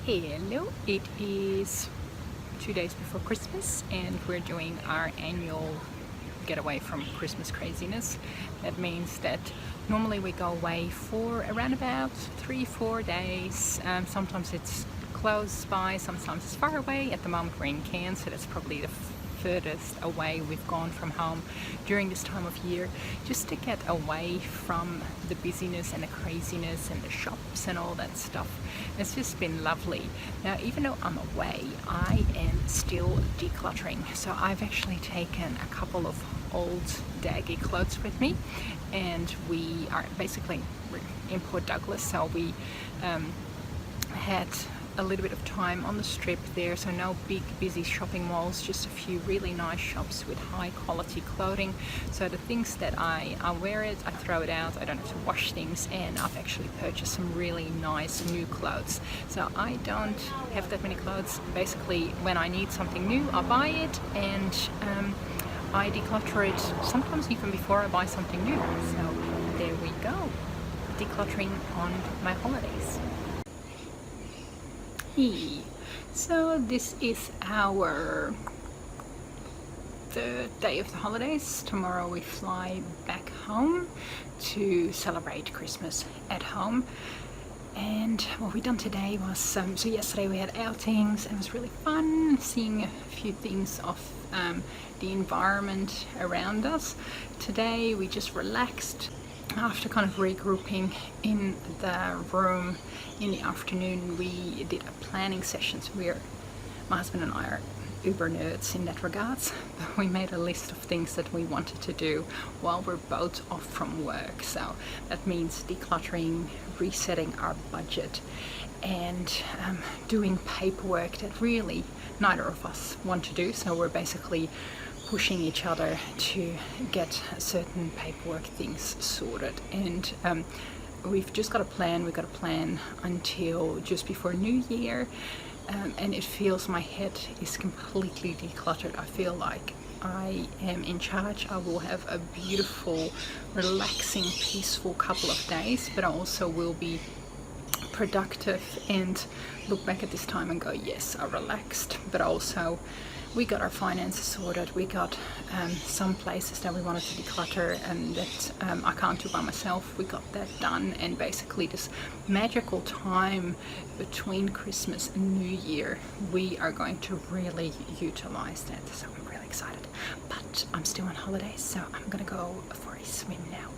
Hello, it is 2 days before Christmas and we're doing our annual getaway from Christmas craziness. That means that normally we go away for around about 3-4 days. Sometimes it's close by, sometimes it's far away. At the moment we're in Cairns, so that's probably the furthest away we've gone from home during this time of year, just to get away from the busyness and the craziness and the shops and all that stuff. It's just been lovely. Now, even though I'm away, I am still decluttering. So I've actually taken a couple of old daggy clothes with me, and we are basically in Port Douglas, so we had a little bit of time on the strip there, so no big busy shopping malls, just a few really nice shops with high quality clothing. So the things that I wear it, I throw it out, I don't have to wash things, and I've actually purchased some really nice new clothes. So I don't have that many clothes. Basically, when I need something new, I buy it, and I declutter it sometimes even before I buy something new. So there we go, decluttering on my holidays. So this is our third day of the holidays. Tomorrow we fly back home to celebrate Christmas at home. And what we done today was, so yesterday we had outings. It was really fun seeing a few things of the environment around us. Today we just relaxed. After kind of regrouping in the room in the afternoon, we did a planning session. So my husband and I are uber nerds in that regards, but we made a list of things that we wanted to do while we're both off from work. So that means decluttering, resetting our budget, and doing paperwork that really neither of us want to do. So we're basically pushing each other to get certain paperwork things sorted, and we've just got a plan. We've got a plan until just before New Year, and it feels my head is completely decluttered. I feel like I am in charge. I will have a beautiful, relaxing, peaceful couple of days, but I also will be productive and look back at this time and go, yes, I relaxed, but also we got our finances sorted. We got some places that we wanted to declutter and that I can't do by myself. We got that done, and basically this magical time between Christmas and New Year, we are going to really utilize that. So I'm really excited, but I'm still on holidays, so I'm gonna go for a swim now.